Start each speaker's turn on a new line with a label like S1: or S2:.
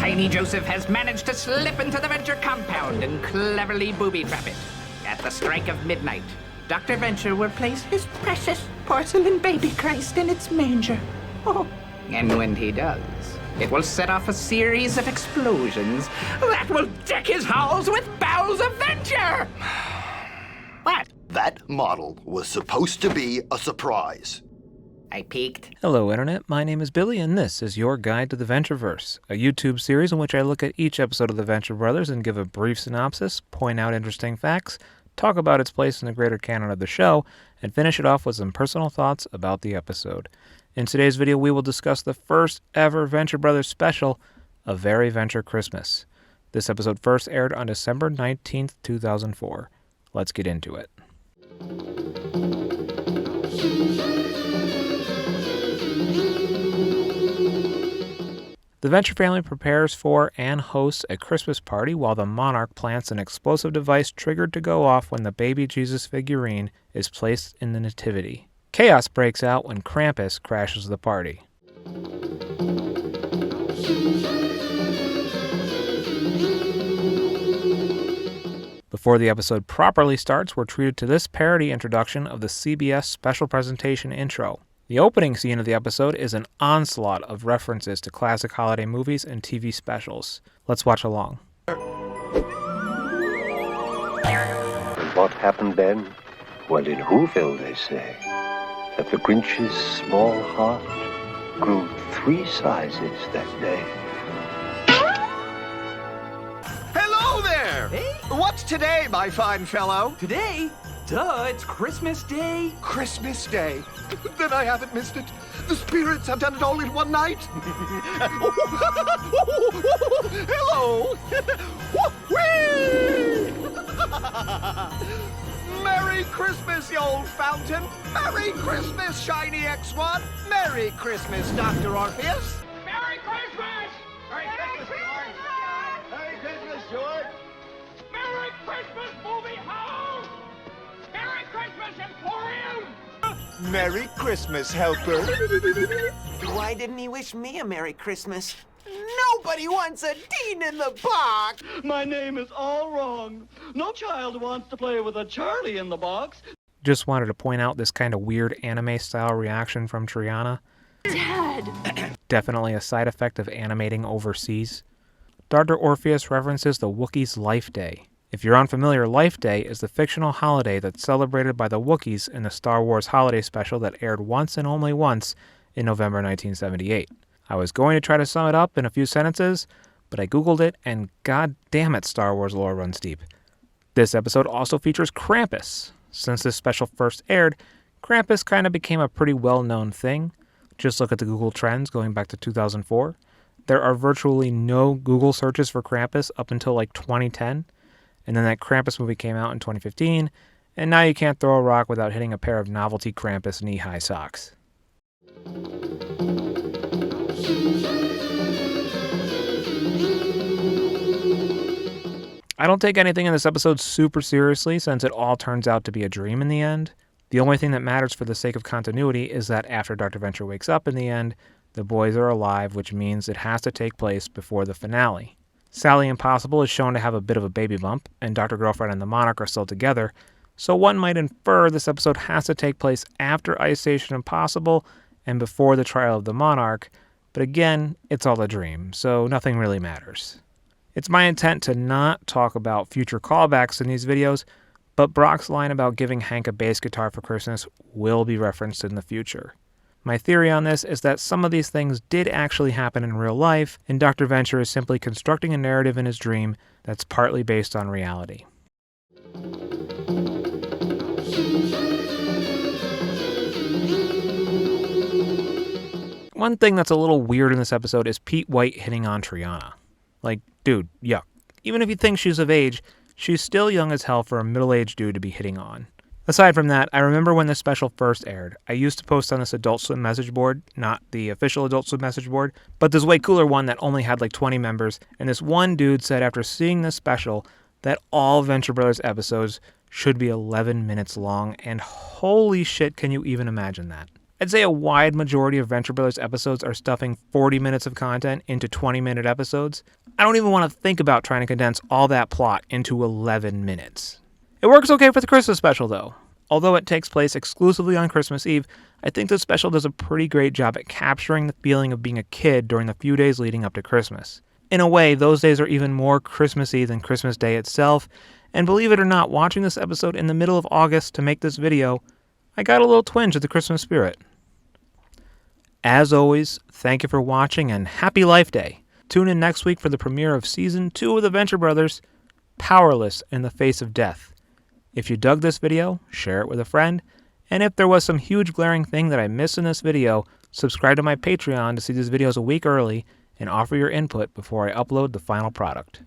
S1: Tiny Joseph has managed to slip into the Venture compound and cleverly booby-trap it. At the strike of midnight, Dr. Venture will place his precious porcelain baby Christ in its manger. Oh. And when he does, it will set off a series of explosions that will deck his halls with bowels of Venture! What?
S2: That model was supposed to be a surprise.
S1: I peeked.
S3: Hello Internet, my name is Billy and this is your guide to the Ventureverse, a YouTube series in which I look at each episode of the Venture Brothers and give a brief synopsis, point out interesting facts, talk about its place in the greater canon of the show, and finish it off with some personal thoughts about the episode. In today's video we will discuss the first ever Venture Brothers special, A Very Venture Christmas. This episode first aired on December 19th, 2004. Let's get into it. The Venture family prepares for and hosts a Christmas party while the monarch plants an explosive device triggered to go off when the baby Jesus figurine is placed in the nativity. Chaos breaks out when Krampus crashes the party. Before the episode properly starts, we're treated to this parody introduction of the CBS special presentation intro. The opening scene of the episode is an onslaught of references to classic holiday movies and TV specials. Let's watch along.
S4: And what happened then? Well, in Whoville, they say that the Grinch's small heart grew 3 sizes that day.
S5: Hello there!
S6: Hey?
S5: What's today, my fine fellow?
S6: Today? Duh, it's Christmas Day.
S5: Christmas Day. Then I haven't missed it. The spirits have done it all in one night. Hello! Whee! Merry Christmas, you old fountain! Merry Christmas, shiny X1! Merry Christmas, Dr. Orpheus!
S1: Merry Christmas! Merry Christmas, George!
S5: Merry Christmas, George!
S1: Merry Christmas, movie house! Merry Christmas, Emporium!
S5: Merry Christmas, helper!
S6: Why didn't he wish me a Merry Christmas? Nobody wants a Dean in the box!
S7: My name is all wrong. No child wants to play with a Charlie in the box.
S3: Just wanted to point out this kind of weird anime-style reaction from Triana.
S8: Dad!
S3: Definitely a side effect of animating overseas. Dr. Orpheus references the Wookiees' Life Day. If you're unfamiliar, Life Day is the fictional holiday that's celebrated by the Wookiees in the Star Wars holiday special that aired once and only once in November 1978. I was going to try to sum it up in a few sentences, but I googled it and god damn it, Star Wars lore runs deep. This episode also features Krampus. Since this special first aired, Krampus kind of became a pretty well-known thing. Just look at the Google Trends going back to 2004. There are virtually no Google searches for Krampus up until like 2010. And then that Krampus movie came out in 2015, and now you can't throw a rock without hitting a pair of novelty Krampus knee-high socks. I don't take anything in this episode super seriously since it all turns out to be a dream in the end. The only thing that matters for the sake of continuity is that after Dr. Venture wakes up in the end, the boys are alive, which means it has to take place before the finale. Sally Impossible is shown to have a bit of a baby bump, and Dr. Girlfriend and the Monarch are still together, so one might infer this episode has to take place after Ice Station Impossible and before the trial of the Monarch, but again, it's all a dream, so nothing really matters. It's my intent to not talk about future callbacks in these videos, but Brock's line about giving Hank a bass guitar for Christmas will be referenced in the future. My theory on this is that some of these things did actually happen in real life, and Dr. Venture is simply constructing a narrative in his dream that's partly based on reality. One thing that's a little weird in this episode is Pete White hitting on Triana. Like, dude, yuck. Even if you think she's of age, she's still young as hell for a middle-aged dude to be hitting on. Aside from that, I remember when this special first aired. I used to post on this Adult Swim message board, not the official Adult Swim message board, but this way cooler one that only had like 20 members, and this one dude said after seeing this special that all Venture Brothers episodes should be 11 minutes long, and holy shit, can you even imagine that? I'd say a wide majority of Venture Brothers episodes are stuffing 40 minutes of content into 20-minute episodes. I don't even want to think about trying to condense all that plot into 11 minutes. It works okay for the Christmas special, though. Although it takes place exclusively on Christmas Eve, I think the special does a pretty great job at capturing the feeling of being a kid during the few days leading up to Christmas. In a way, those days are even more Christmassy than Christmas Day itself, and believe it or not, watching this episode in the middle of August to make this video, I got a little twinge of the Christmas spirit. As always, thank you for watching and happy Life Day. Tune in next week for the premiere of Season 2 of the Venture Brothers, Powerless in the Face of Death. If you dug this video, share it with a friend, and if there was some huge glaring thing that I missed in this video, subscribe to my Patreon to see these videos a week early and offer your input before I upload the final product.